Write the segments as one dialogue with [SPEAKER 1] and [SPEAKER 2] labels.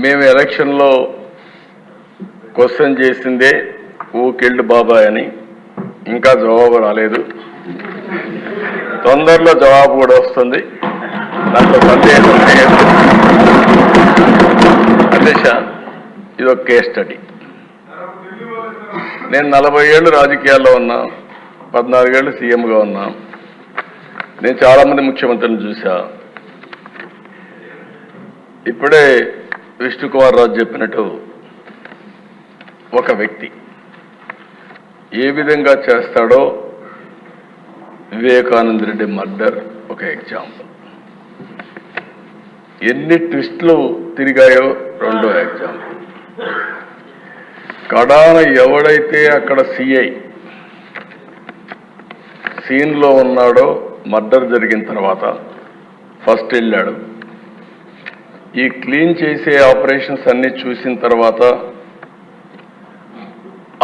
[SPEAKER 1] మేము ఎలక్షన్లో క్వశ్చన్ చేసిందే ఊకెళ్ళి బాబాయ్ అని, ఇంకా జవాబు రాలేదు. తొందరలో జవాబు కూడా వస్తుంది, దాంట్లో సందేహం లేదు. అధ్యక్ష, ఇది ఒక కేస్ స్టడీ. నేను 40 ఏళ్ళు రాజకీయాల్లో ఉన్నా, 14 ఏళ్ళు సీఎంగా ఉన్నా. నేను చాలామంది ముఖ్యమంత్రులను చూసా. ఇప్పుడే విష్ణుకుమార్ రాజు చెప్పినట్టు ఒక వ్యక్తి ఏ విధంగా చేస్తాడో వివేకానంద రెడ్డి మర్డర్ ఒక ఎగ్జాంపుల్. ఎన్ని ట్విస్టులు తిరిగాయో రెండో ఎగ్జాంపుల్. కడాన ఎవడైతే అక్కడ సిఐ సీన్లో ఉన్నాడో మర్డర్ జరిగిన తర్వాత ఫస్ట్ వెళ్ళాడు. ఈ క్లీన్ చేసే ఆపరేషన్స్ అన్ని చూసిన తర్వాత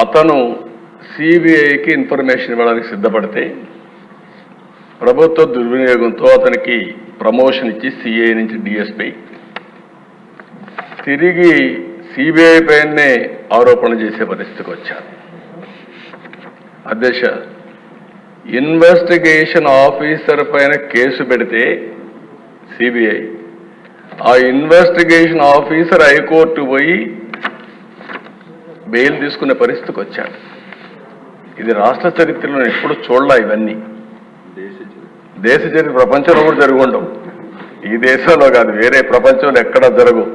[SPEAKER 1] అతను సిబిఐకి ఇన్ఫర్మేషన్ ఇవ్వడానికి సిద్ధపడితే ప్రభుత్వ దుర్వినియోగంతో అతనికి ప్రమోషన్ ఇచ్చి సిఐ నుంచి డిఎస్పీ తిరిగి సిబిఐ పైనే ఆరోపణ చేసే పరిస్థితికి వచ్చారు. అధ్యక్ష, ఇన్వెస్టిగేషన్ ఆఫీసర్ పైన కేసు పెడితే సిబిఐ, ఆ ఇన్వెస్టిగేషన్ ఆఫీసర్ హైకోర్టు పోయి బెయిల్ తీసుకునే పరిస్థితికి వచ్చాడు. ఇది రాష్ట్ర చరిత్రలో ఎప్పుడు చూడలే. ఇవన్నీ దేశ చరిత్ర ప్రపంచంలో కూడా జరిగి ఉండవు. ఈ దేశంలో కాదు, వేరే ప్రపంచంలో ఎక్కడా జరగవు.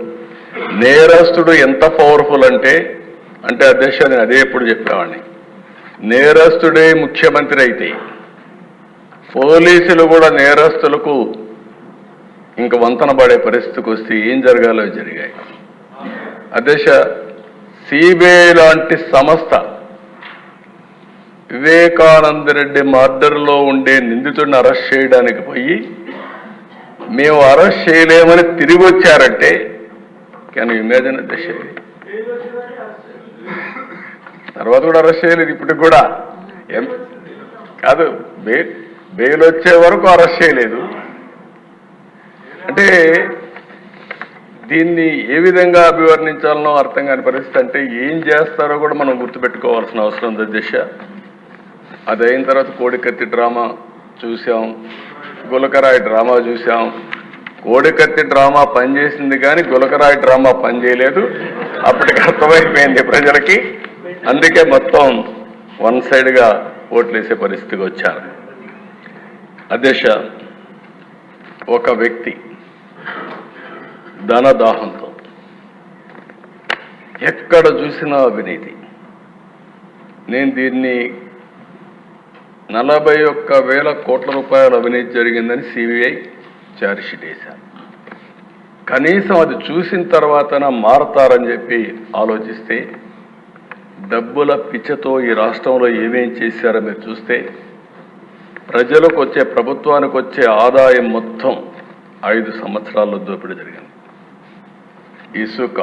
[SPEAKER 1] నేరస్తుడు ఎంత పవర్ఫుల్ అంటే అధ్యక్ష, నేను అదే ఎప్పుడు చెప్పేవాడిని, నేరస్తుడే ముఖ్యమంత్రి అయితే పోలీసులు కూడా నేరస్తులకు ఇంక వంతన పడే పరిస్థితికి వస్తే ఏం జరగాలో జరిగాయి. అధ్యక్ష, సిబిఐ లాంటి సంస్థ వివేకానంద రెడ్డి మర్డర్లో ఉండే నిందితుడిని అరెస్ట్ చేయడానికి పోయి మేము అరెస్ట్ చేయలేమని తిరిగి వచ్చారంటే క్యాన్ యూ ఇమాజిన్ అధ్యక్ష? తర్వాత కూడా అరెస్ట్ చేయలేదు, ఇప్పటికి కూడా కాదు, బెయిల్ వచ్చే వరకు అరెస్ట్ చేయలేదు. అంటే దీన్ని ఏ విధంగా అభివర్ణించాలనో అర్థం కాని పరిస్థితి. అంటే ఏం చేస్తారో కూడా మనం గుర్తుపెట్టుకోవాల్సిన అవసరం ఉంది అధ్యక్ష. అది అయిన తర్వాత కోడికత్తి డ్రామా చూసాం, గులకరాయి డ్రామా చూసాం. కోడికత్తి డ్రామా పనిచేసింది కానీ గులకరాయి డ్రామా పనిచేయలేదు. అప్పటికి అర్థమైపోయింది ప్రజలకి. అందుకే మొత్తం వన్ సైడ్గా ఓట్లేసే పరిస్థితికి వచ్చారు. అధ్యక్ష, ఒక వ్యక్తి ధనదాహంతో ఎక్కడ చూసినా అవినీతి. నేను దీన్ని 41,000 కోట్ల రూపాయల అవినీతి జరిగిందని సిబిఐ ఛార్జ్షీట్ వేశారు. కనీసం అది చూసిన తర్వాతన మారతారని చెప్పి ఆలోచిస్తే డబ్బుల పిచ్చతో ఈ రాష్ట్రంలో ఏమేం చేశారో మీరు చూస్తే ప్రజలకు వచ్చే, ప్రభుత్వానికి వచ్చే ఆదాయం మొత్తం 5 సంవత్సరాల్లో దోపిడీ జరిగింది. ఇసుక,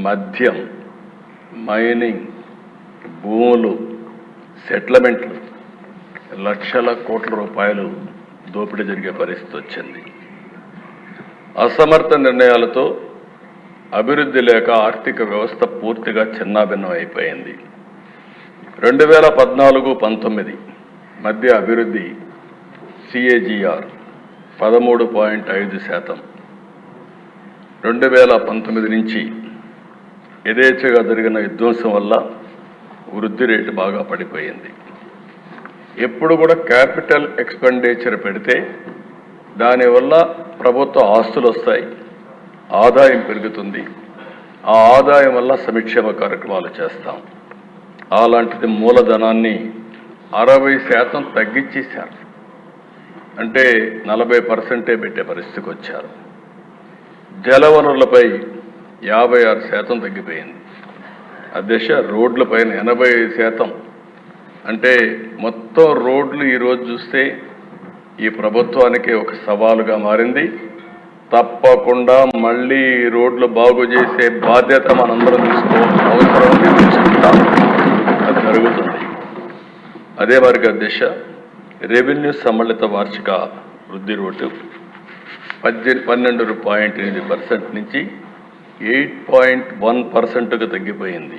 [SPEAKER 1] మద్యం, మైనింగ్, భూములు, సెటిల్మెంట్లు, లక్షల కోట్ల రూపాయలు దోపిడీ జరిగే పరిస్థితి వచ్చింది. అసమర్థ నిర్ణయాలతో అభివృద్ధి లేక ఆర్థిక వ్యవస్థ పూర్తిగా చిన్నాభిన్నం అయిపోయింది. 2014-19 మధ్య అభివృద్ధి సిఏజిఆర్ 13.5%. 2019 నుంచి యథేచ్ఛగా జరిగిన విధ్వంసం వల్ల వృద్ధి రేటు బాగా పడిపోయింది. ఎప్పుడు కూడా క్యాపిటల్ ఎక్స్పెండిచర్ పెడితే దానివల్ల ప్రభుత్వ ఆస్తులు వస్తాయి, ఆదాయం పెరుగుతుంది. ఆ ఆదాయం వల్ల సంక్షేమ కార్యక్రమాలు చేస్తాం. అలాంటిది మూలధనాన్ని 60% తగ్గించేశారు. అంటే 40% పెట్టే పరిస్థితికి వచ్చారు. జలవనరులపై 56% తగ్గిపోయింది. అధ్యక్ష, రోడ్లపైన 85%. అంటే మొత్తం రోడ్లు ఈరోజు చూస్తే ఈ ప్రభుత్వానికి ఒక సవాలుగా మారింది. తప్పకుండా మళ్ళీ రోడ్లు బాగు చేసే బాధ్యత మనందరం తీసుకోవాల్సిన అవసరం ఉంది. చెప్తాం, అది జరుగుతుంది. అదే మరికి అధ్యక్ష, రెవెన్యూ సమ్మిళిత వార్షిక వృద్ధి రేటు 12.8% నుంచి 8.1%కు తగ్గిపోయింది.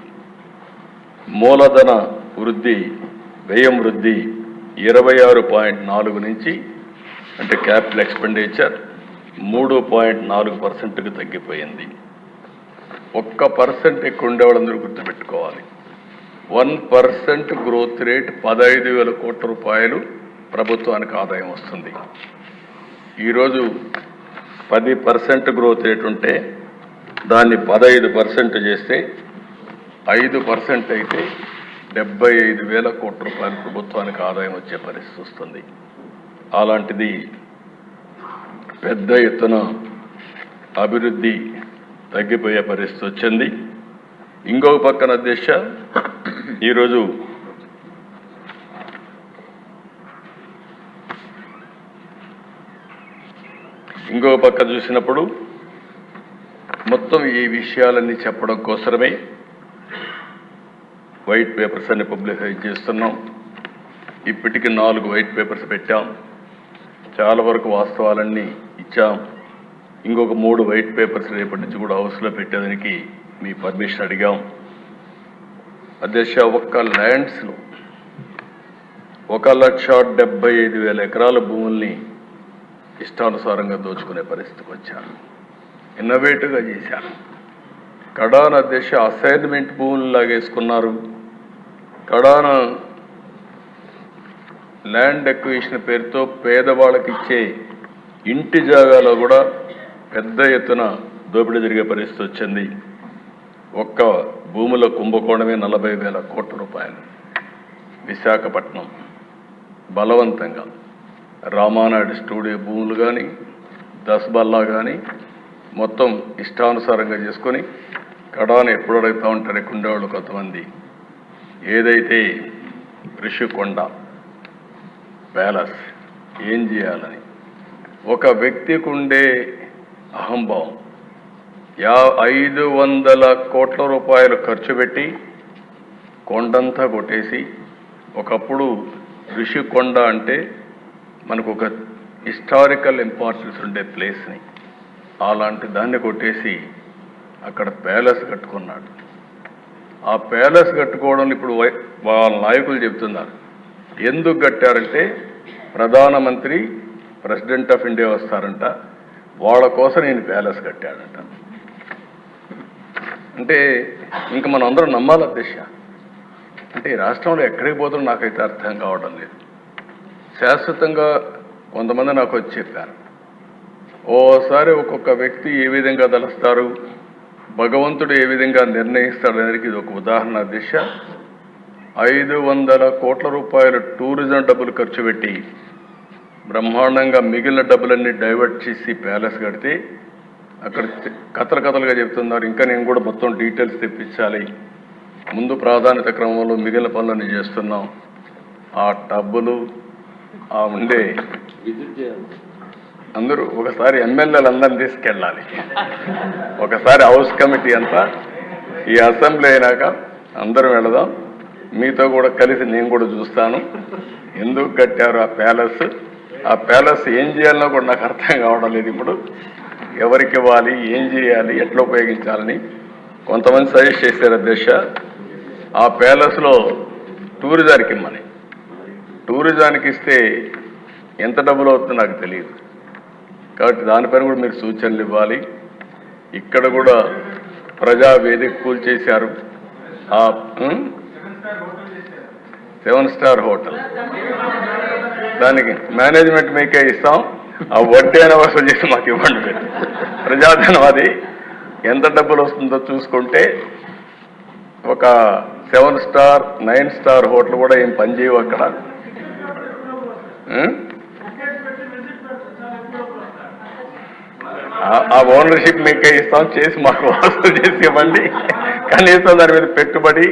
[SPEAKER 1] మూలధన వృద్ధి, వ్యయం వృద్ధి 26.4 నుంచి అంటే క్యాపిటల్ ఎక్స్పెండిచర్ 3.4%కు తగ్గిపోయింది. 1% ఎక్కువ ఉండేవాళ్ళందరూ గుర్తుపెట్టుకోవాలి. 1% గ్రోత్ రేట్ 15,000 కోట్ల రూపాయలు ప్రభుత్వానికి ఆదాయం వస్తుంది. ఈరోజు 10% గ్రోత్ రేట్ ఉంటే దాన్ని 15% చేస్తే 5% అయితే 75,000 కోట్ల రూపాయలు ప్రభుత్వానికి ఆదాయం వచ్చే పరిస్థితి వస్తుంది. అలాంటిది పెద్ద ఎత్తున అభివృద్ధి తగ్గిపోయే పరిస్థితి వచ్చింది. ఇంకొక పక్కన అధ్యక్ష, ఈరోజు ఇంకొక పక్క చూసినప్పుడు మొత్తం ఈ విషయాలన్నీ చెప్పడం కోసమే వైట్ పేపర్స్ అన్ని పబ్లిసైజ్ చేస్తున్నాం. ఇప్పటికి 4 వైట్ పేపర్స్ పెట్టాం. చాలా వరకు వాస్తవాలన్నీ ఇచ్చాం. ఇంకొక 3 వైట్ పేపర్స్ రేపటి నుంచి కూడా హౌస్లో పెట్టేదానికి మీ పర్మిషన్ అడిగాం. అధ్యక్ష, ఒక్క ల్యాండ్స్లో 1,75,000 ఎకరాల భూముల్ని ఇష్టానుసారంగా దోచుకునే పరిస్థితికి వచ్చాను. ఇన్నోవేటివ్గా చేశాను. కడాన అధ్యక్ష అసైన్మెంట్ భూములు లాగేసుకున్నారు. కడాన ల్యాండ్ ఎక్విజిషన్ పేరుతో పేదవాళ్ళకి ఇచ్చే ఇంటి జాగాలో కూడా పెద్ద ఎత్తున దోపిడీ జరిగే పరిస్థితి వచ్చింది. ఒక్క భూముల కుంభకోణమే 40,000 కోట్ల రూపాయలు. విశాఖపట్నం బలవంతంగా రామానాయుడు స్టూడియో భూములు కానీ, దస్బల్లా కానీ మొత్తం ఇష్టానుసారంగా చేసుకొని కడాను ఎప్పుడు అడుగుతూ ఉంటారు ఉండేవాళ్ళు కొంతమంది. ఏదైతే ఋషికొండ ప్యాలెస్ ఏం చేయాలని ఒక వ్యక్తికి ఉండే అహంభావం 500 కోట్ల రూపాయలు ఖర్చు పెట్టి కొండంతా కొట్టేసి, ఒకప్పుడు ఋషికొండ అంటే మనకు ఒక హిస్టారికల్ ఇంపార్టెన్స్ ఉండే ప్లేస్ని అలాంటి దాన్ని కొట్టేసి అక్కడ ప్యాలెస్ కట్టుకున్నాడు. ఆ ప్యాలెస్ కట్టుకోవడం ఇప్పుడు వాళ్ళ నాయకులు చెప్తున్నారు. ఎందుకు కట్టారంటే ప్రధానమంత్రి ప్రెసిడెంట్ ఆఫ్ ఇండియా వస్తారంట, వాళ్ళ కోసం నేను ప్యాలెస్ కట్టాడంట. అంటే ఇంకా మనం అందరం నమ్మాలి అధ్యక్ష. అంటే ఈ రాష్ట్రంలో ఎక్కడికి పోతుందో నాకైతే అర్థం కావడం లేదు. శాశ్వతంగా కొంతమంది నాకు వచ్చి చెప్పారు, ఓసారి ఒక్కొక్క వ్యక్తి ఏ విధంగా తలుస్తారు, భగవంతుడు ఏ విధంగా నిర్ణయిస్తాడు అనేది ఇది ఒక ఉదాహరణ అధ్యక్ష. 500 కోట్ల రూపాయలు టూరిజం డబ్బులు ఖర్చు పెట్టి బ్రహ్మాండంగా మిగిలిన డబ్బులన్నీ డైవర్ట్ చేసి ప్యాలెస్ కడితే అక్కడ కథలుగా చెప్తున్నారు. ఇంకా నేను కూడా మొత్తం డీటెయిల్స్ తెప్పించాలి. ముందు ప్రాధాన్యత క్రమంలో మిగిలిన పనులన్నీ చేస్తున్నాం. ఆ డబ్బులు ఆ ఉండే అందరూ ఒకసారి ఎమ్మెల్యేలు అందరిని తీసుకెళ్ళాలి. ఒకసారి హౌస్ కమిటీ అంతా ఈ అసెంబ్లీ అయినాక అందరం వెళదాం. మీతో కూడా కలిసి నేను కూడా చూస్తాను ఎందుకు కట్టారు ఆ ప్యాలెస్. ఆ ప్యాలెస్ ఏం చేయాలన్నా కూడా నాకు అర్థం కావడం లేదు. ఇప్పుడు ఎవరికి ఇవ్వాలి, ఏం చేయాలి, ఎట్లా ఉపయోగించాలని కొంతమంది సజెస్ట్ చేశారు అధ్యక్ష. ఆ ప్యాలెస్లో టూరిజానికి ఇమ్మని. టూరిజానికి ఇస్తే ఎంత డబ్బులు అవుతుందో నాకు తెలియదు. కాబట్టి దానిపైన కూడా మీరు సూచనలు ఇవ్వాలి. ఇక్కడ కూడా ప్రజా వేదిక కూల్చేశారు. ఆ 7 స్టార్ హోటల్ దానికి మేనేజ్మెంట్ మీకే ఇస్తాం, ఆ వడ్డీ అయినా వసూలు చేసి మాకు ఇవ్వండి. ప్రజాధనం అది ఎంత డబ్బులు వస్తుందో చూసుకుంటే ఒక 7 స్టార్ 9 స్టార్ హోటల్ కూడా ఏం పనిచేయవు అక్కడ. ఆ ఓనర్షిప్ మీకే ఇస్తాం, చేసి మాకు వసూలు చేసి ఇవ్వండి. కనీసం దాని మీద పెట్టుబడి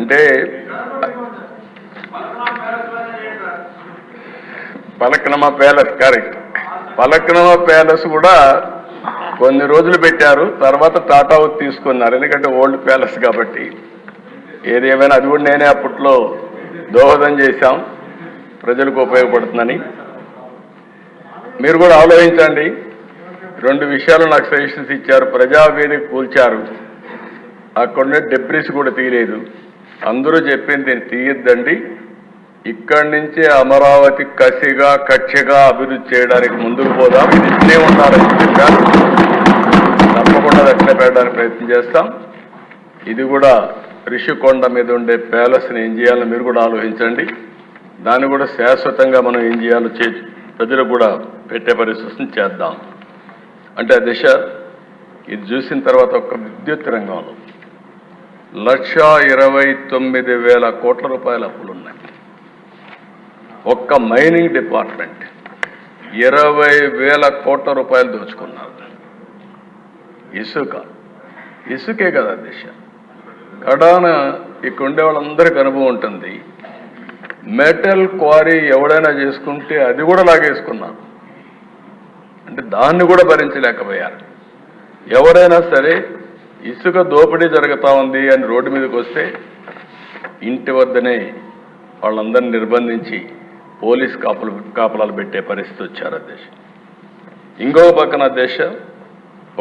[SPEAKER 1] అంటే పలక్నమా ప్యాలెస్ కరెక్ట్. పలక్నమా ప్యాలెస్ కూడా కొన్ని రోజులు పెట్టారు, తర్వాత టాటా తీసుకున్నారు. ఎందుకంటే ఓల్డ్ ప్యాలెస్ కాబట్టి. ఏదేమైనా అది కూడా నేనే అప్పట్లో దోహదం చేశాం, ప్రజలకు ఉపయోగపడుతుందని. మీరు కూడా ఆలోచించండి. 2 విషయాలు నాకు సజెషన్స్ ఇచ్చారు. ప్రజావేదిక కూల్చారు, అక్కడనే డెబ్రిస్ కూడా తీయలేదు. అందరూ చెప్పింది దీన్ని తీయద్దండి, ఇక్కడి నుంచే అమరావతి కసిగా కక్షగా అభివృద్ధి చేయడానికి ముందుకు పోదాం, ఇది ఇట్లే ఉండాలని చెప్పారు. తప్పకుండా అట్లే పెట్టడానికి ప్రయత్నం చేస్తాం. ఇది కూడా రిషికొండ మీద ఉండే ప్యాలెస్ని ఏం చేయాలో మీరు కూడా ఆలోచించండి. దాన్ని కూడా శాశ్వతంగా మనం ఏం చేయాలో ప్రజలకు కూడా పెట్టే పరిస్థితిని చేద్దాం. అంటే ఆ దిశ ఇది చూసిన తర్వాత ఒక విద్యుత్ రంగంలో 1,29,000 కోట్ల రూపాయల అప్పులున్నాయి. ఒక్క మైనింగ్ డిపార్ట్మెంట్ 20,000 కోట్ల రూపాయలు దోచుకున్నారు. ఇసుకే కదా దిశ. కడాన ఇక్కడ ఉండే వాళ్ళందరికీ అనుభవం ఉంటుంది. మెటల్ క్వారీ ఎవడైనా చేసుకుంటే అది కూడా లాగేసుకున్నారు. అంటే దాన్ని కూడా భరించలేకపోయారు. ఎవరైనా సరే ఇసుక దోపిడీ జరుగుతూ ఉంది అని రోడ్డు మీదకి వస్తే ఇంటి వద్దనే వాళ్ళందరినీ నిర్బంధించి పోలీస్ కాపలాలు పెట్టే పరిస్థితి వచ్చారు అధ్యక్ష. ఇంకో పక్కన అధ్యక్ష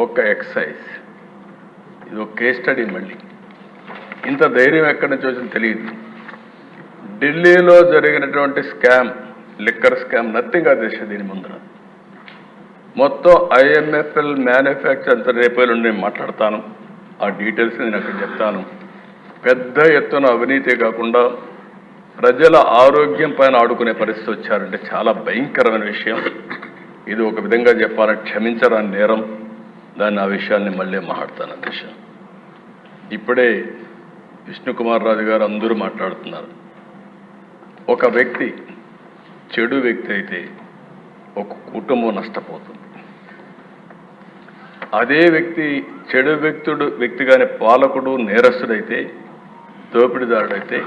[SPEAKER 1] ఒక ఎక్సైజ్, ఇది ఒక కేస్ స్టడీ. మళ్ళీ ఇంత ధైర్యం ఎక్కడి నుంచి వచ్చిందో తెలియదు. ఢిల్లీలో జరిగినటువంటి స్కామ్, లిక్కర్ స్కామ్ నథింగ్ అధ్యక్ష. దీని ముందర మొత్తం IMFL మ్యానుఫ్యాక్చర్ అంత రేపేలు నేను మాట్లాడతాను, ఆ డీటెయిల్స్ నేను అక్కడ చెప్తాను. పెద్ద ఎత్తున అవినీతి కాకుండా ప్రజల ఆరోగ్యం పైన ఆడుకునే పరిస్థితి వచ్చారంటే చాలా భయంకరమైన విషయం. ఇది ఒక విధంగా చెప్పాలని క్షమించరాని నేరం. దాన్ని ఆ విషయాన్ని మళ్ళీ మాట్లాడతాను అధ్యక్ష. ఇప్పుడే విష్ణుకుమార్ రాజు గారు అందరూ మాట్లాడుతున్నారు. ఒక వ్యక్తి చెడు వ్యక్తి అయితే ఒక కుటుంబం నష్టపోతుంది. అదే వ్యక్తి చెడు వ్యక్తిగానే పాలకుడు నేరస్తుడైతే, దోపిడీదారుడైతే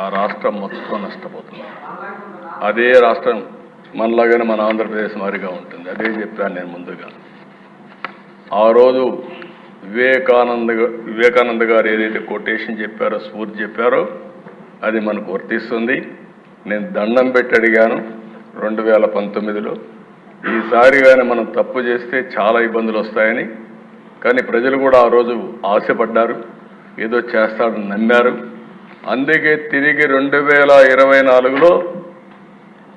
[SPEAKER 1] ఆ రాష్ట్రం మొత్తం నష్టపోతుంది. అదే రాష్ట్రం మనలాగానే మన ఆంధ్రప్రదేశ్ మారిగా ఉంటుంది. అదే చెప్పాను నేను ముందుగా. ఆ రోజు వివేకానంద గారు ఏదైతే కొటేషన్ చెప్పారో, స్ఫూర్తి చెప్పారో అది మనకు వర్తిస్తుంది. నేను దండం పెట్టి అడిగాను 2019లో, ఈసారి కానీ మనం తప్పు చేస్తే చాలా ఇబ్బందులు వస్తాయని. కానీ ప్రజలు కూడా ఆ రోజు ఆశపడ్డారు, ఏదో చేస్తాడని నమ్మారు. అందుకే తిరిగి 2024లో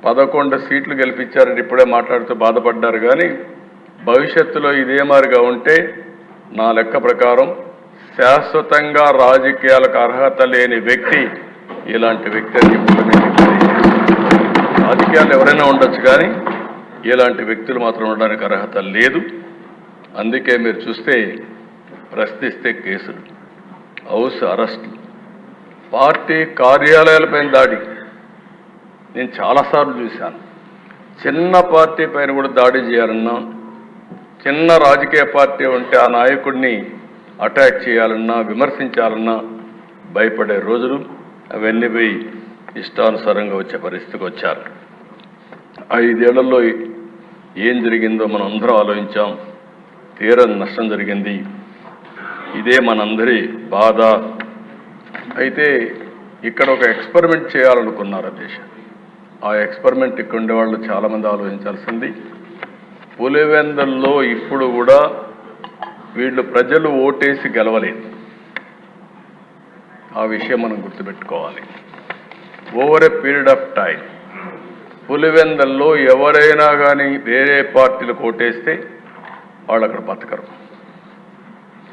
[SPEAKER 1] 11 సీట్లు గెలిపించారని ఇప్పుడే మాట్లాడుతూ బాధపడ్డారు. కానీ భవిష్యత్తులో ఇదే మారిగా ఉంటే నా లెక్క ప్రకారం శాశ్వతంగా రాజకీయాలకు అర్హత లేని వ్యక్తి ఇలాంటి వ్యక్తి అని రాజకీయాలు ఎవరైనా ఉండొచ్చు, కానీ ఇలాంటి వ్యక్తులు మాత్రం ఉండడానికి అర్హత లేదు. అందుకే మీరు చూస్తే ప్రశ్నిస్తే కేసులు, హౌస్ అరెస్టులు, పార్టీ కార్యాలయాలపైన దాడి నేను చాలాసార్లు చూశాను. చిన్న పార్టీ పైన కూడా దాడి చేయాలన్నా, చిన్న రాజకీయ పార్టీ ఉంటే ఆ నాయకుడిని అటాక్ చేయాలన్నా, విమర్శించాలన్నా భయపడే రోజులు అవన్నీ పోయి ఇష్టానుసారంగా వచ్చే పరిస్థితికి వచ్చారు. 5 ఏళ్లలో ఏం జరిగిందో మనం అందరం ఆలోచించాం. తీరని నష్టం జరిగింది. ఇదే మనందరి బాధ. అయితే ఇక్కడ ఒక ఎక్స్పెరిమెంట్ చేయాలనుకున్నారు దేశం. ఆ ఎక్స్పెరిమెంట్ ఇక్కడ ఉండేవాళ్ళు చాలామంది ఆలోచించాల్సింది. పులివెందుల్లో ఇప్పుడు కూడా వీళ్ళు ప్రజలు ఓటేసి గెలవలేదు. ఆ విషయం మనం గుర్తుపెట్టుకోవాలి. Over a period of time పులివెందుల్లో ఎవరైనా కానీ వేరే పార్టీలకు ఓటేస్తే వాళ్ళు అక్కడ బతకరు.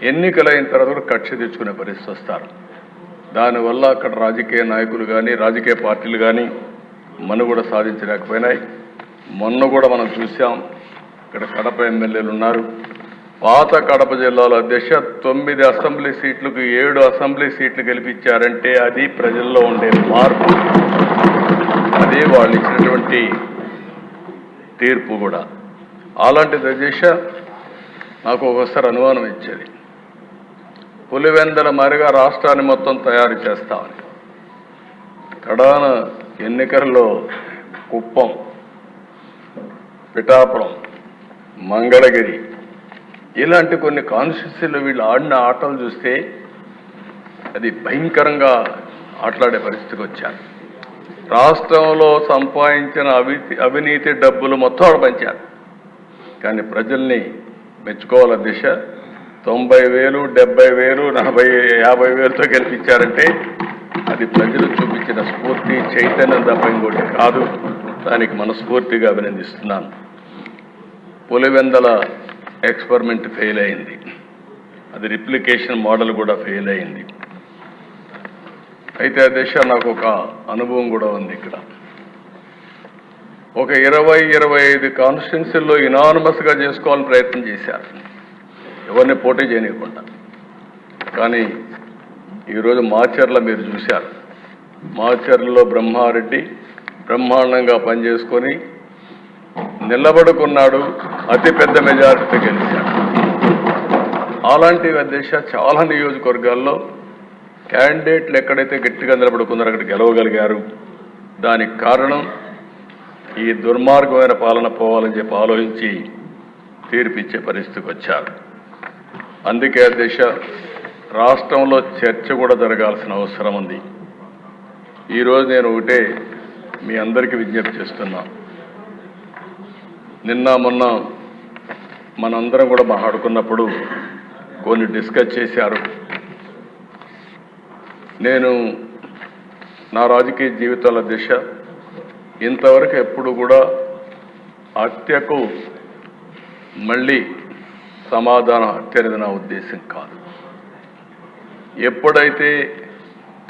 [SPEAKER 1] ఎన్నికలైన తర్వాత కూడా కక్ష తెచ్చుకునే పరిస్థితి వస్తారు. దానివల్ల అక్కడ రాజకీయ నాయకులు కానీ రాజకీయ పార్టీలు కానీ మనుగడ సాధించలేకపోయినాయి. మొన్న కూడా మనం చూసాం, ఇక్కడ కడప ఎమ్మెల్యేలు ఉన్నారు. పాత కడప జిల్లాలో అధ్యక్ష 9 అసెంబ్లీ సీట్లకు 7 అసెంబ్లీ సీట్లు గెలిపించారంటే అది ప్రజల్లో ఉండే మార్పు, అదే వాళ్ళు ఇచ్చినటువంటి తీర్పు కూడా. అలాంటిది అధ్యక్ష నాకు ఒకసారి అనుమానం ఇచ్చేది, పులివెందుల మారిగా రాష్ట్రాన్ని మొత్తం తయారు చేస్తామని. కడాన ఎన్నికల్లో కుప్పం, పిఠాపురం, మంగళగిరి ఇలాంటి కొన్ని కాన్స్టిట్యూన్సీలు వీళ్ళు ఆడిన ఆటలు చూస్తే అది భయంకరంగా ఆటలాడే పరిస్థితికి వచ్చారు. రాష్ట్రంలో సంపాదించిన అవినీతి డబ్బులు మొత్తం పంచారు. కానీ ప్రజల్ని మెచ్చుకోవాలి అధ్యక్ష. 90,000, 70,000, 40,000, 50,000తో గెలిపించారంటే అది ప్రజలు చూపించిన స్ఫూర్తి, చైతన్యం తప్ప ఇంకోటి కాదు. దానికి మనస్ఫూర్తిగా అభినందిస్తున్నాను. పులివెందల ఎక్స్పెరిమెంట్ ఫెయిల్ అయింది, అది రిప్లికేషన్ మోడల్ కూడా ఫెయిల్ అయింది. అయితే అధ్యక్ష నాకు ఒక అనుభవం కూడా ఉంది. ఇక్కడ ఒక 20-25 కాన్స్టిట్యున్సీల్లో ఇనానమస్గా చేసుకోవాలని ప్రయత్నం చేశారు, ఎవరిని పోటీ చేయనివ్వకుండా. కానీ ఈరోజు మాచర్ల మీరు చూశారు, మాచర్లలో బ్రహ్మారెడ్డి బ్రహ్మాండంగా పనిచేసుకొని నిలబడుకున్నాడు, అతిపెద్ద మెజారిటీతో గెలిచాడు. అలాంటి అధ్యక్ష చాలా నియోజకవర్గాల్లో క్యాండిడేట్లు ఎక్కడైతే గట్టిగా నిలబడుకున్నారో అక్కడ గెలవగలిగారు. దానికి కారణం ఈ దుర్మార్గమైన పాలన పోవాలని చెప్పి ఆలోచించి తీర్పిచ్చే పరిస్థితికి వచ్చారు. అందుకే అధ్యక్ష రాష్ట్రంలో చర్చ కూడా జరగాల్సిన అవసరం ఉంది. ఈరోజు నేను ఒకటే మీ అందరికీ విజ్ఞప్తి చేస్తున్నా. నిన్న మొన్న మనందరం కూడా మాట్లాడుకున్నప్పుడు కొన్ని డిస్కస్ చేశారు. నేను నా రాజకీయ జీవితాల దిశ ఇంతవరకు ఎప్పుడు కూడా హత్యకు మళ్ళీ సమాధానం హత్య అనేది నా ఉద్దేశం కాదు. ఎప్పుడైతే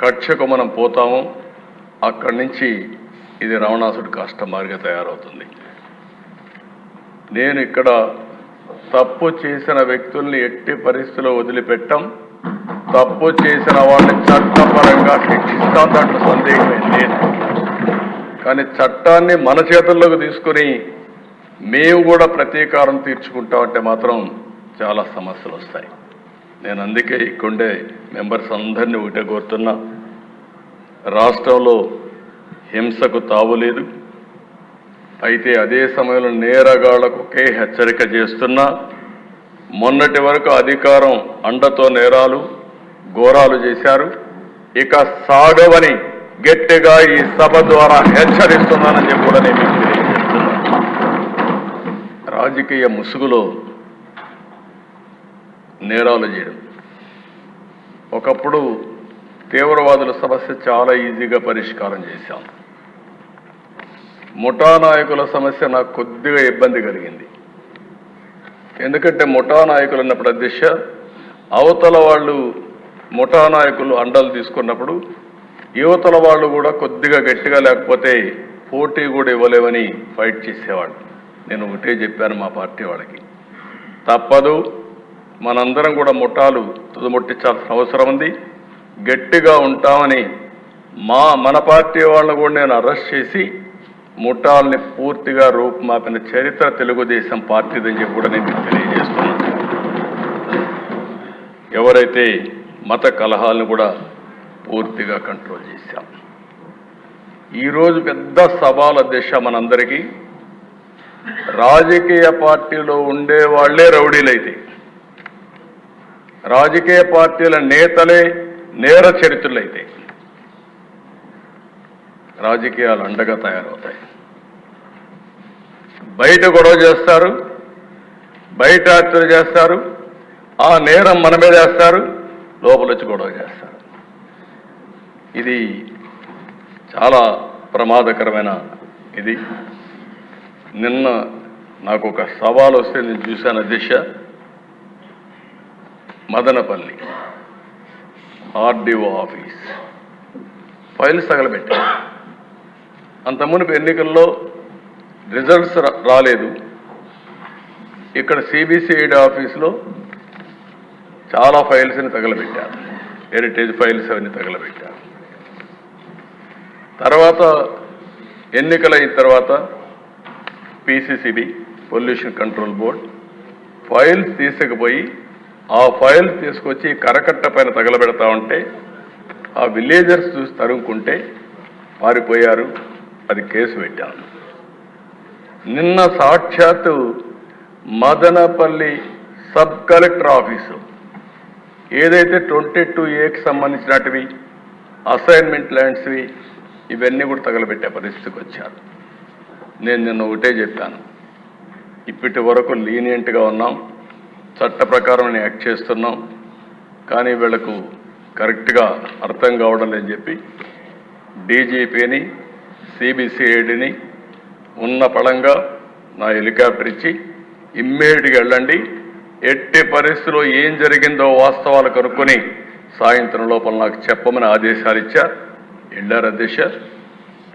[SPEAKER 1] కక్షకు మనం పోతామో అక్కడి నుంచి ఇది రావణాసుడి కష్టమారిగా తయారవుతుంది. నేను ఇక్కడ తప్పు చేసిన వ్యక్తుల్ని ఎట్టి పరిస్థితుల్లో వదిలిపెట్టం, తప్పు చేసిన వాళ్ళని చట్టపరంగా శిక్షిస్తాం, దాంట్లో సందేహమే లేదు. కానీ చట్టాన్ని మన చేతుల్లోకి తీసుకుని మేము కూడా ప్రతీకారం తీర్చుకుంటామంటే మాత్రం చాలా సమస్యలు వస్తాయి. నేను అందుకే ఇక్కడే మెంబర్స్ అందరినీ ఒకటే కోరుతున్నా, రాష్ట్రంలో హింసకు తావులేదు. అయితే అదే సమయంలో నేరగాళ్లకు ఒకే హెచ్చరిక చేస్తున్నా, మొన్నటి వరకు అధికారం అండతో నేరాలు ఘోరాలు చేశారు, ఇక సాగవని గట్టిగా ఈ సభ ద్వారా హెచ్చరిస్తున్నానని చెప్పి కూడా నేను మీకు తెలియజేస్తున్నాను. రాజకీయ ముసుగులో నేరాలు చేయడం, ఒకప్పుడు తీవ్రవాదుల సమస్య చాలా ఈజీగా పరిష్కారం చేశాం. ముఠా నాయకుల సమస్య నాకు కొద్దిగా ఇబ్బంది కలిగింది. ఎందుకంటే ముఠా నాయకులు అన్నప్పుడు అధ్యక్ష అవతల వాళ్ళు ముఠా నాయకులు అండలు తీసుకున్నప్పుడు యువతల వాళ్ళు కూడా కొద్దిగా గట్టిగా లేకపోతే పోటీ కూడా ఇవ్వలేవని ఫైట్ చేసేవాళ్ళు. నేను ఒకటే చెప్పాను మా పార్టీ వాళ్ళకి, తప్పదు, మనందరం కూడా ముఠాలు తుదముట్టించాల్సిన అవసరం ఉంది, గట్టిగా ఉంటామని మన పార్టీ వాళ్ళని కూడా నేను అరెస్ట్ చేసి ముఠాల్ని పూర్తిగా రూపుమాపిన చరిత్ర తెలుగుదేశం పార్టీదని చెప్పి కూడా నేను తెలియజేస్తున్నాను. ఎవరైతే మత కలహాలను కూడా పూర్తిగా కంట్రోల్ చేశాం. ఈరోజు పెద్ద సవాల్ అధ్యక్ష మనందరికీ, రాజకీయ పార్టీలో ఉండే వాళ్లే రౌడీలైతే, రాజకీయ పార్టీల నేతలే నేర చరిత్రలైతే రాజకీయాలు అండగా తయారవుతాయి. బయట గొడవ చేస్తారు, బయట హత్యలు చేస్తారు, ఆ నేరం మన మీద వేస్తారు, లోపల వచ్చి గొడవ చేస్తారు. ఇది చాలా ప్రమాదకరమైన ఇది. నిన్న నాకు ఒక సవాల్ వస్తే నేను చూశాను అధ్యక్ష, మదనపల్లి ఆర్డీఓ ఆఫీస్ ఫైల్స్ తగలబెట్టారు. అంత మునుపు ఎన్నికల్లో రిజల్ట్స్ రాలేదు. ఇక్కడ సిబిసిఐడి ఆఫీస్లో చాలా ఫైల్స్ని తగలబెట్టారు, హెరిటేజ్ ఫైల్స్ అవన్నీ తగలబెట్టారు. తర్వాత ఎన్నికలైన తర్వాత పిసిసిబి పొల్యూషన్ కంట్రోల్ బోర్డ్ ఫైల్స్ తీసుకుపోయి ఆ ఫైల్స్ తీసుకొచ్చి కరకట్ట పైన తగలబెడతా ఉంటే ఆ విలేజర్స్ చూసి తరుముకుంటే పారిపోయారు. అది కేసు పెట్టాను. నిన్న సాక్షాత్తు మదనపల్లి సబ్ కలెక్టర్ ఆఫీసు ఏదైతే 22A సంబంధించినటివి అసైన్మెంట్ ల్యాండ్స్వి ఇవన్నీ కూడా తగలబెట్టే పరిస్థితికి వచ్చారు. నేను నిన్న ఒకటే చెప్పాను, ఇప్పటి వరకు లీనియంట్గా ఉన్నాం, చట్ట ప్రకారం యాక్ట్ చేస్తున్నాం. కానీ వీళ్లకు కరెక్ట్గా అర్థం కావడం లేదని చెప్పి డీజీపీని సిబిసిఐడిని ఉన్న పళంగా నా హెలికాప్టర్ ఇచ్చి ఇమ్మీడియట్గా వెళ్ళండి, ఎట్టి పరిస్థితుల్లో ఏం జరిగిందో వాస్తవాలు కనుక్కొని సాయంత్రం లోపల నాకు చెప్పమని ఆదేశాలు ఇచ్చారు. వెళ్ళారు అధ్యక్ష.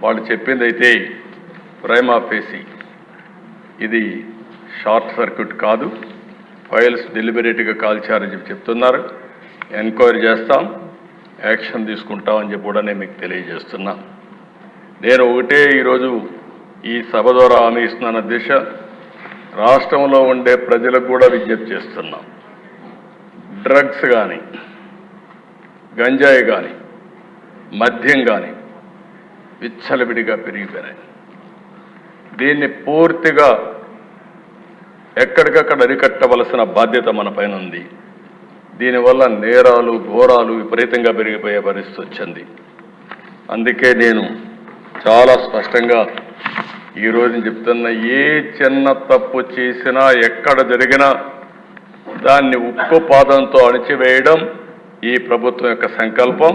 [SPEAKER 1] వాళ్ళు చెప్పింది అయితే ప్రైమా ఫేసి ఇది షార్ట్ సర్క్యూట్ కాదు, ఫైల్స్ డెలిబరేట్గా కాల్చారని చెప్పి చెప్తున్నారు. ఎంక్వైరీ చేస్తాం, యాక్షన్ తీసుకుంటామని చెప్పి కూడా నేను మీకు తెలియజేస్తున్నా. నేను ఒకటే ఈరోజు ఈ సభ ద్వారా హామీ ఇస్తున్నాను అధ్యక్ష, రాష్ట్రంలో ఉండే ప్రజలకు కూడా విజ్ఞప్తి చేస్తున్నాం. డ్రగ్స్ కానీ, గంజాయి కానీ, మద్యం కానీ విచ్చలవిడిగా పెరిగిపోయినాయి. దీన్ని పూర్తిగా ఎక్కడికక్కడ అరికట్టవలసిన బాధ్యత మన పైన ఉంది. దీనివల్ల నేరాలు ఘోరాలు విపరీతంగా పెరిగిపోయే పరిస్థితి వచ్చింది. అందుకే నేను చాలా స్పష్టంగా ఈరోజు చెప్తున్న, ఏ చిన్న తప్పు చేసినా ఎక్కడ జరిగినా దాన్ని ఉక్కు పాదంతో అణిచివేయడం ఈ ప్రభుత్వం యొక్క సంకల్పం.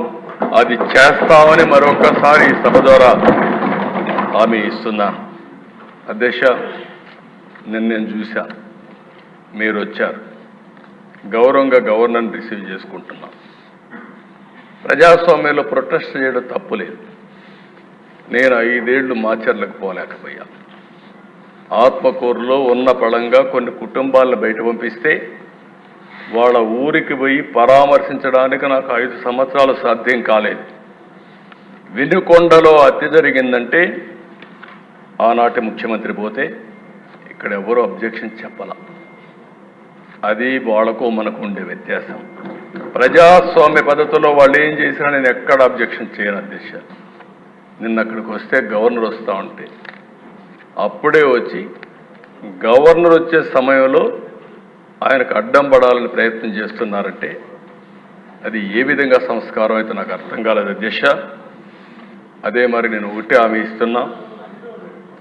[SPEAKER 1] అది చేస్తామని మరొకసారి ఈ సభ ద్వారా హామీ ఇస్తున్నాను. అధ్యక్ష, నేను చూశాను, మీరు వచ్చారు, గౌరవంగా గవర్నర్ని రిసీవ్ చేసుకుంటున్నాం. ప్రజాస్వామ్యంలో ప్రొటెస్ట్ చేయడం తప్పులేదు. నేను 5 ఏళ్లు మాచర్లకు పోలేకపోయా. ఆత్మకూరులో ఉన్న పళంగా కొన్ని కుటుంబాలను బయట పంపిస్తే వాళ్ళ ఊరికి పోయి పరామర్శించడానికి నాకు 5 సంవత్సరాలు సాధ్యం కాలేదు. వినుకొండలో హత్య జరిగిందంటే ఆనాటి ముఖ్యమంత్రి పోతే ఇక్కడ ఎవరు అబ్జెక్షన్ చెప్పాల. అది వాళ్లకు మనకు ఉండే వ్యత్యాసం. ప్రజాస్వామ్య పద్ధతిలో వాళ్ళు ఏం చేసినా నేను ఎక్కడ అబ్జెక్షన్ చేయను అధ్యక్ష. నిన్న అక్కడికి వస్తే గవర్నర్ వస్తూ ఉంటే అప్పుడే వచ్చి గవర్నర్ వచ్చే సమయంలో ఆయనకు అడ్డం పడాలని ప్రయత్నం చేస్తున్నారంటే అది ఏ విధంగా సంస్కారం అయితే నాకు అర్థం కాలేదు అధ్యక్ష. అదే మరి నేను ఒకటి హామీ ఇస్తున్నా,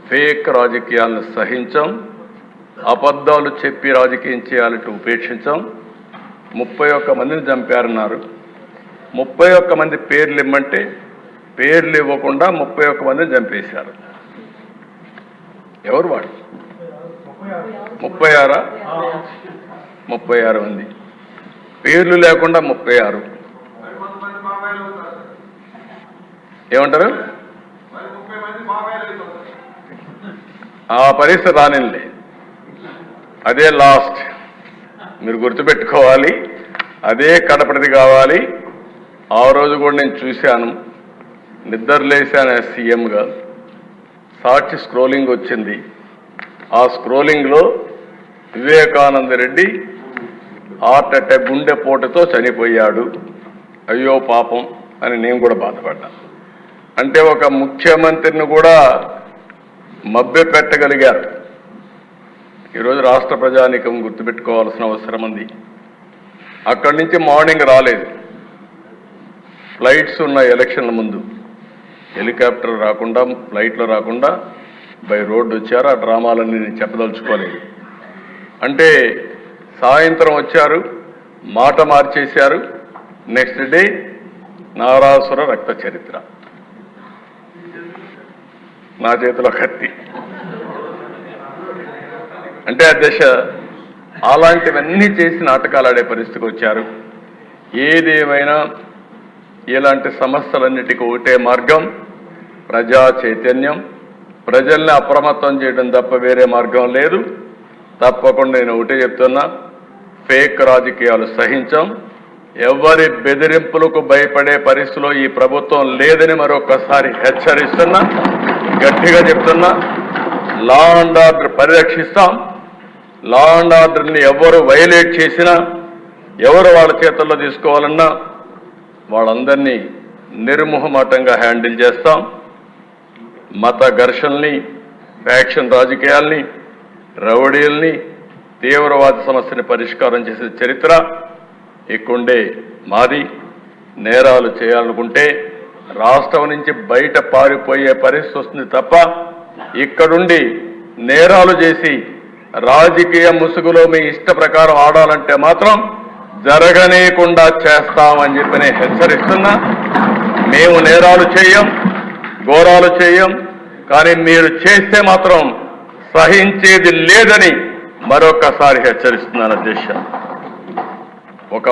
[SPEAKER 1] ఫేక్ రాజకీయాలను సహించాం, అబద్ధాలు చెప్పి రాజకీయం చేయాలంటూ ఉపేక్షించాం. 31 మందిని చంపారన్నారు. 31 మంది పేర్లు ఇమ్మంటే పేర్లు ఇవ్వకుండా 31 మందిని చంపేశారు. ఎవరు వాడు? 36 మంది పేర్లు లేకుండా 36. ఏమంటారు? ఆ పరిస్థితి రానిలే, అదే లాస్ట్. మీరు గుర్తుపెట్టుకోవాలి, అదే కడపటిది కావాలి. ఆ రోజు కూడా నేను చూశాను, నిద్రలేశాను సీఎంగా. సాక్షి స్క్రోలింగ్ వచ్చింది. ఆ స్క్రోలింగ్లో వివేకానంద రెడ్డి హార్ట్ అటాక్ గుండెపోటుతో చనిపోయాడు, అయ్యో పాపం అని నేను కూడా బాధపడ్డా. అంటే ఒక ముఖ్యమంత్రిని కూడా మభ్యపెట్టగలిగారు. ఈరోజు రాష్ట్ర ప్రజానీకం గుర్తుపెట్టుకోవాల్సిన అవసరం ఉంది. అక్కడి నుంచి మార్నింగ్ రాలేదు, ఫ్లైట్స్ ఉన్న ఎలక్షన్ల ముందు హెలికాప్టర్ రాకుండా ఫ్లైట్లో రాకుండా బై రోడ్డు వచ్చారు. ఆ డ్రామాలన్నీ నేను చెప్పదలుచుకోలేదు. అంటే సాయంత్రం వచ్చారు, మాట మార్చేశారు. నెక్స్ట్ డే నారాసుర రక్త చరిత్ర, నా చేతిలో కత్తి. అంటే అధ్యక్ష, అలాంటివన్నీ చేసి నాటకాలు ఆడే పరిస్థితికి వచ్చారు. ఏదేమైనా ఇలాంటి సమస్యలన్నిటికీ ఒకటే మార్గం, ప్రజా చైతన్యం, ప్రజల్ని అప్రమత్తం చేయడం తప్ప వేరే మార్గం లేదు. తప్పకుండా నేను ఒకటే చెప్తున్నా, ఫేక్ రాజకీయాలు సహించాం. ఎవరి బెదిరింపులకు భయపడే పరిస్థితిలో ఈ ప్రభుత్వం లేదని మరొకసారి హెచ్చరిస్తున్నా, గట్టిగా చెప్తున్నా. లా అండ్ ఆర్డర్ పరిరక్షిస్తాం. లా అండ్ ఆర్డర్ని ఎవరు వైలేట్ చేసినా, ఎవరు వాళ్ళ చేతుల్లో తీసుకోవాలన్నా వాళ్ళందరినీ నిర్మోహమాటంగా హ్యాండిల్ చేస్తాం. మత ఘర్షణల్ని, ఫ్యాక్షన్ రాజకీయాల్ని, రౌడీల్ని, తీవ్రవాద సమస్యని పరిష్కారం చేసే చరిత్ర ఇక్కడే మాది. నేరాలు చేయాలనుకుంటే రాష్ట్రం నుంచి బయట పారిపోయే పరిస్థితి వస్తుంది తప్ప ఇక్కడుండి నేరాలు చేసి రాజకీయ ముసుగులో మీ ఇష్ట ప్రకారం ఆడాలంటే మాత్రం జరగనీయకుండా చేస్తామని చెప్పి నేను హెచ్చరిస్తున్నా. మేము నేరాలు చేయం, ఘోరాలు చేయం, కానీ మీరు చేస్తే మాత్రం సహించేది లేదని మరొకసారి హెచ్చరిస్తున్నాను అధ్యక్ష. ఒక